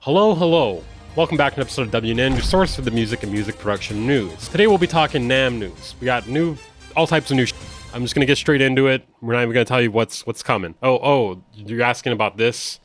Hello. Welcome back to an episode of WNN, your source for the music and music production news. Today we'll be talking NAMM news. We got all types of new shit. I'm just gonna get straight into it. We're not even gonna tell you what's coming. Oh, you're asking about this?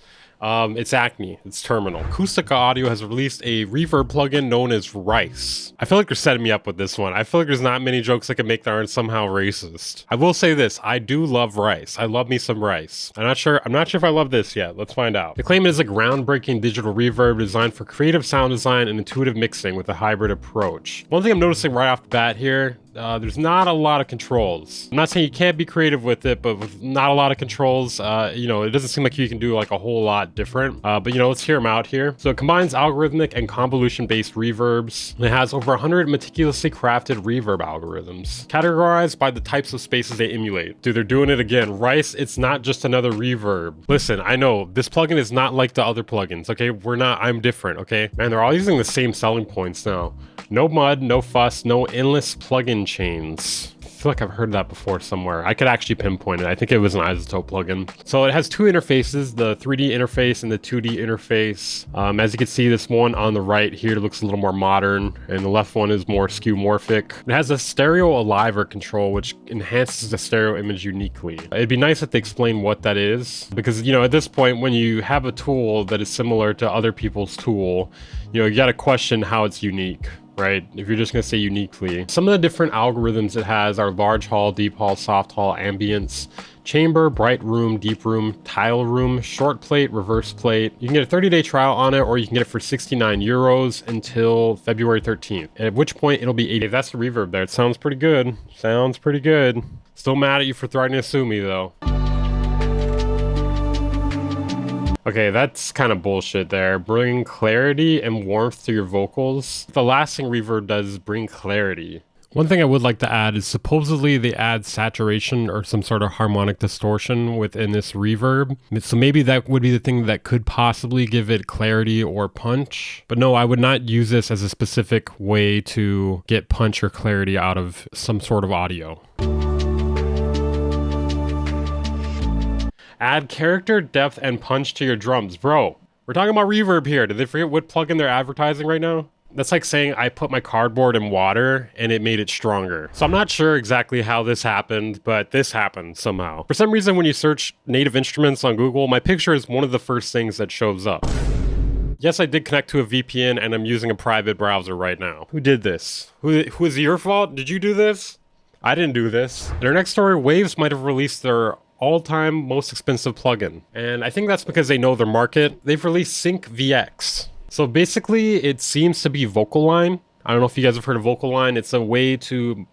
It's Acme. It's Terminal. Acoustic Audio has released a reverb plugin known as Rice. I feel like you're setting me up with this one. I feel like there's not many jokes I can make that aren't somehow racist. I will say this, I do love Rice. I love me some Rice. I'm not sure if I love this yet. Let's find out. They claim it is a groundbreaking digital reverb designed for creative sound design and intuitive mixing with a hybrid approach. One thing I'm noticing right off the bat here, there's not a lot of controls. I'm not saying you can't be creative with it, but with not a lot of controls, it doesn't seem like you can do like a whole lot different. But let's hear them out here. So it combines algorithmic and convolution-based reverbs. And it has over 100 meticulously crafted reverb algorithms, categorized by the types of spaces they emulate. Dude, they're doing it again. Rice, it's not just another reverb. Listen, I know this plugin is not like the other plugins, okay? I'm different, okay? Man, they're all using the same selling points now. No mud, no fuss, no endless plugin chains. I feel like I've heard that before somewhere. I could actually pinpoint it. I think it was an Isotope plugin. So it has two interfaces, the 3D interface and the 2D interface. As you can see, this one on the right here looks a little more modern, and the left one is more skeuomorphic. It has a stereo aliver control, which enhances the stereo image uniquely. It'd be nice if they explain what that is, because at this point, when you have a tool that is similar to other people's tool, you gotta question how it's unique. Right? If you're just going to say uniquely. Some of the different algorithms it has are large hall, deep hall, soft hall, ambience, chamber, bright room, deep room, tile room, short plate, reverse plate. You can get a 30-day trial on it, or you can get it for 69 euros until February 13th, at which point it'll be 80. That's the reverb there. It sounds pretty good. Still mad at you for threatening to sue me though. Okay, that's kind of bullshit there. Bring clarity and warmth to your vocals. The last thing reverb does is bring clarity. One thing I would like to add is supposedly they add saturation or some sort of harmonic distortion within this reverb. So maybe that would be the thing that could possibly give it clarity or punch. But no, I would not use this as a specific way to get punch or clarity out of some sort of audio. Add character, depth, and punch to your drums. Bro, we're talking about reverb here. Did they forget what plugin they're advertising right now? That's like saying I put my cardboard in water and it made it stronger. So I'm not sure exactly how this happened, but this happened somehow. For some reason, when you search native instruments on Google, my picture is one of the first things that shows up. Yes, I did connect to a VPN and I'm using a private browser right now. Who did this? Who is it your fault? Did you do this? I didn't do this. In our next story, Waves might have released their all-time most expensive plugin. And I think that's because they know their market. They've released Sync VX. So basically, it seems to be vocal line. I don't know if you guys have heard of vocal line. It's a way to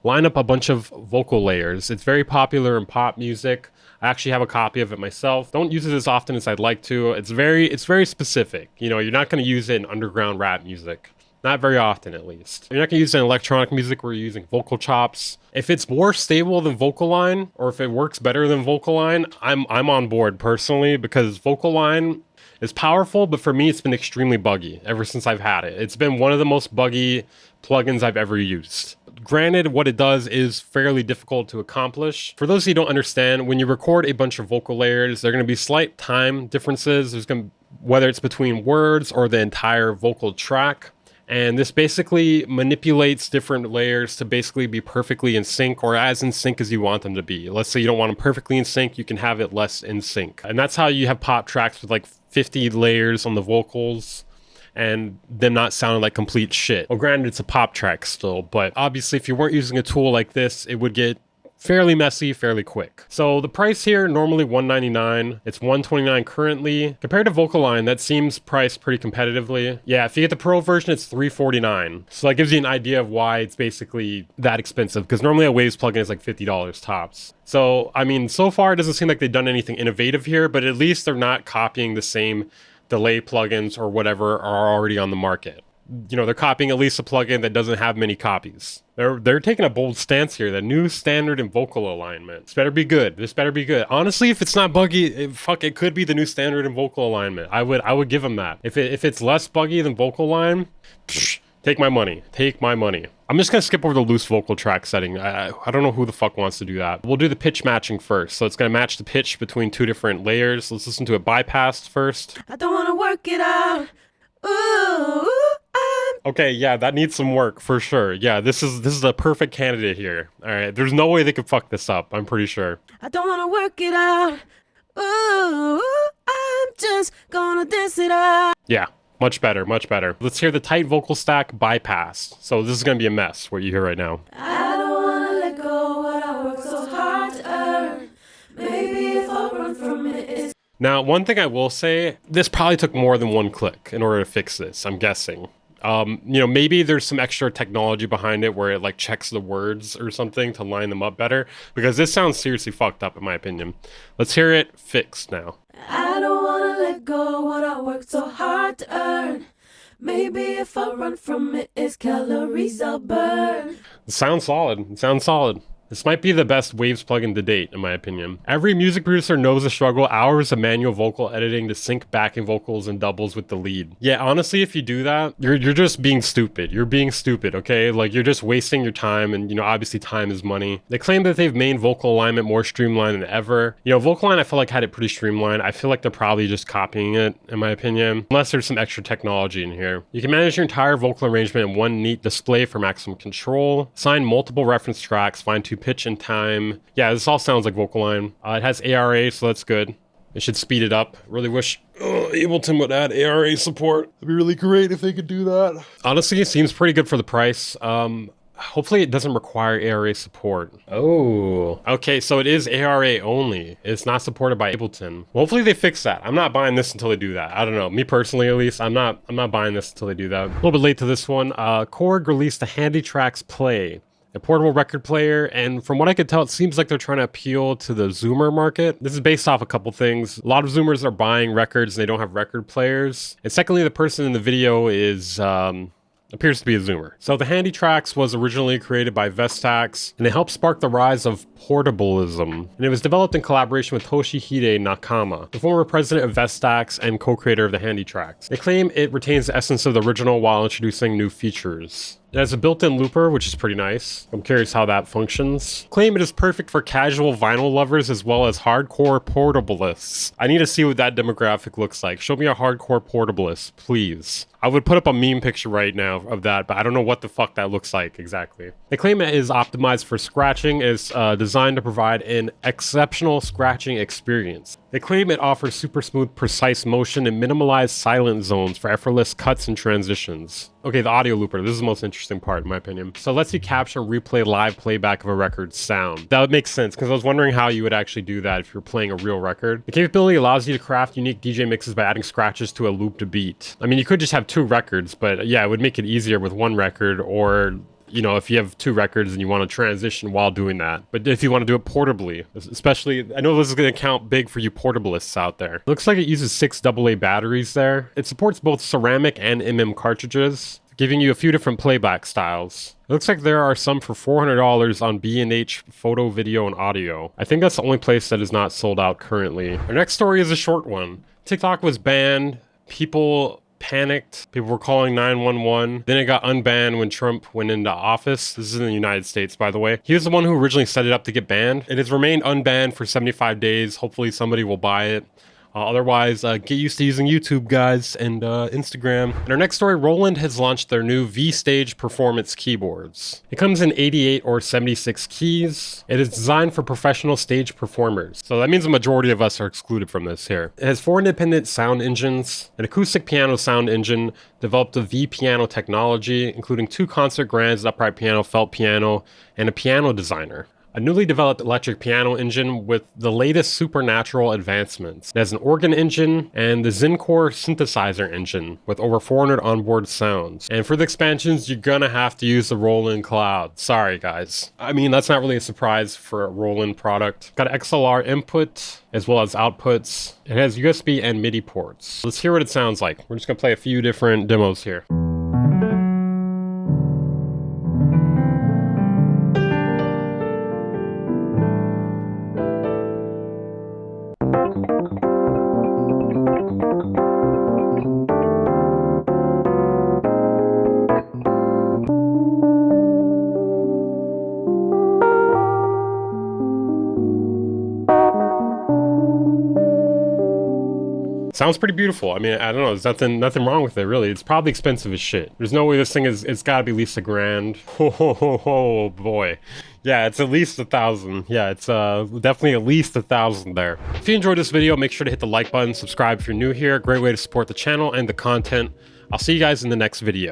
line up a bunch of vocal layers. It's very popular in pop music. I actually have a copy of it myself. Don't use it as often as I'd like to. It's very specific. You're not going to use it in underground rap music. Not very often, at least. You're not going to use it in electronic music where you're using vocal chops. If it's more stable than vocal line, or if it works better than vocal line, I'm on board personally, because vocal line is powerful, but for me, it's been extremely buggy ever since I've had it. It's been one of the most buggy plugins I've ever used. Granted, what it does is fairly difficult to accomplish. For those who don't understand, when you record a bunch of vocal layers, there are going to be slight time differences. There's going to, whether it's between words or the entire vocal track. And this basically manipulates different layers to basically be perfectly in sync, or as in sync as you want them to be. Let's say you don't want them perfectly in sync, you can have it less in sync. And that's how you have pop tracks with like 50 layers on the vocals and them not sounding like complete shit. Well, granted, it's a pop track still, but obviously if you weren't using a tool like this, it would get fairly messy, fairly quick. So the price here, normally $199. It's $129 currently. Compared to vocal line, that seems priced pretty competitively. Yeah, if you get the Pro version, it's $349. So that gives you an idea of why it's basically that expensive, because normally a Waves plugin is like $50 tops. So, I mean, so far it doesn't seem like they've done anything innovative here, but at least they're not copying the same delay plugins or whatever are already on the market. They're copying at least a plugin that doesn't have many copies. They're taking a bold stance here. The new standard in vocal alignment. This better be good. Honestly, if it's not buggy, it could be the new standard in vocal alignment. I would give them that. If it's less buggy than vocal line, Take my money. Take my money. I'm just gonna skip over the loose vocal track setting. I don't know who the fuck wants to do that. We'll do the pitch matching first. So it's gonna match the pitch between two different layers. Let's listen to it bypassed first. I don't wanna work it out. Ooh, Okay, yeah, that needs some work for sure. Yeah, this is a perfect candidate here. All right, there's no way they could fuck this up. I'm pretty sure. I don't wanna work it out. Ooh, I'm just gonna dance it out. Yeah, much better, much better. Let's hear the tight vocal stack bypassed. So this is gonna be a mess, what you hear right now. I don't wanna let go what I work so hard to earn. Maybe if I run from it, it's... Now, one thing I will say, this probably took more than one click in order to fix this, I'm guessing. You know, maybe there's some extra technology behind it where it like checks the words or something to line them up better, because this sounds seriously fucked up in my opinion. Let's hear it fixed now. I don't wanna let go what I worked so hard to earn. Maybe if I run from it, it's calories I'll burn. It sounds solid. It sounds solid. This might be the best Waves plugin to date, in my opinion. Every music producer knows the struggle, hours of manual vocal editing to sync backing vocals and doubles with the lead. Yeah, honestly, if you do that, you're just being stupid. You're being stupid, okay? Like, you're just wasting your time, and, you know, obviously time is money. They claim that they've made vocal alignment more streamlined than ever. You know, Vocal Line, I feel like, had it pretty streamlined. I feel like they're probably just copying it, in my opinion, unless there's some extra technology in here. You can manage your entire vocal arrangement in one neat display for maximum control, assign multiple reference tracks, fine-tune pitch and time. Yeah, this all sounds like Vocal Line. It has ARA, so that's good. It should speed it up. Really wish Ableton would add ARA support. It'd be really great if they could do that. Honestly, it seems pretty good for the price. Hopefully it doesn't require ARA support. Oh, okay, so it is ARA only. It's not supported by Ableton. Well, hopefully they fix that. I'm not buying this until they do that. I don't know. Me personally, at least, I'm not buying this until they do that. A little bit late to this one. KORG released the HANDYTRAXX Play, a portable record player, and from what I could tell, it seems like they're trying to appeal to the Zoomer market. This is based off a couple things. A lot of Zoomers are buying records and they don't have record players. And secondly, the person in the video is appears to be a Zoomer. So the HANDYTRAXX was originally created by Vestax, and it helped spark the rise of portablism. And it was developed in collaboration with Toshihide Nakama, the former president of Vestax and co-creator of the HANDYTRAXX. They claim it retains the essence of the original while introducing new features. It has a built-in looper, which is pretty nice. I'm curious how that functions. Claim it is perfect for casual vinyl lovers as well as hardcore portablists. I need to see what that demographic looks like. Show me a hardcore portablist, please. I would put up a meme picture right now of that, but I don't know what the fuck that looks like exactly. They claim it is optimized for scratching. It's designed to provide an exceptional scratching experience. They claim it offers super smooth, precise motion and minimalized silent zones for effortless cuts and transitions. Okay, the audio looper. This is the most interesting part, in my opinion. So it lets you capture and replay live playback of a record's sound. That would make sense, because I was wondering how you would actually do that if you're playing a real record. The capability allows you to craft unique DJ mixes by adding scratches to a looped beat. I mean, you could just have 2 records, but yeah, it would make it easier with 1 record, or you know, if you have 2 records and you want to transition while doing that. But if you want to do it portably, especially, I know this is going to count big for you portablists out there. Looks like it uses 6 AA batteries there. It supports both ceramic and cartridges, giving you a few different playback styles. It looks like there are some for $400 on B&H Photo, Video, and Audio. I think that's the only place that is not sold out currently. Our next story is a short one. TikTok was banned. People panicked. People were calling 911. Then it got unbanned when Trump went into office. This is in the United States, by the way. He was the one who originally set it up to get banned. It has remained unbanned for 75 days. Hopefully somebody will buy it. Otherwise, get used to using YouTube, guys, and Instagram. In our next story, Roland has launched their new V-Stage performance keyboards. It comes in 88 or 76 keys. It is designed for professional stage performers. So that means the majority of us are excluded from this here. It has 4 independent sound engines, an acoustic piano sound engine, developed a V-piano technology, including 2 concert grands, an upright piano, felt piano, and a piano designer. A newly developed electric piano engine with the latest supernatural advancements. It has an organ engine and the Zencore synthesizer engine with over 400 onboard sounds. And for the expansions, you're gonna have to use the Roland Cloud. Sorry, guys. I mean, that's not really a surprise for a Roland product. Got XLR input as well as outputs. It has USB and MIDI ports. Let's hear what it sounds like. We're just gonna play a few different demos here. Sounds pretty beautiful. I mean, I don't know. There's nothing wrong with it, really. It's probably expensive as shit. There's no way this thing is, it's gotta be at least $1,000. Oh boy. Yeah, it's at least 1,000. Yeah, it's definitely at least 1,000 there. If you enjoyed this video, make sure to hit the like button, subscribe if you're new here. Great way to support the channel and the content. I'll see you guys in the next video.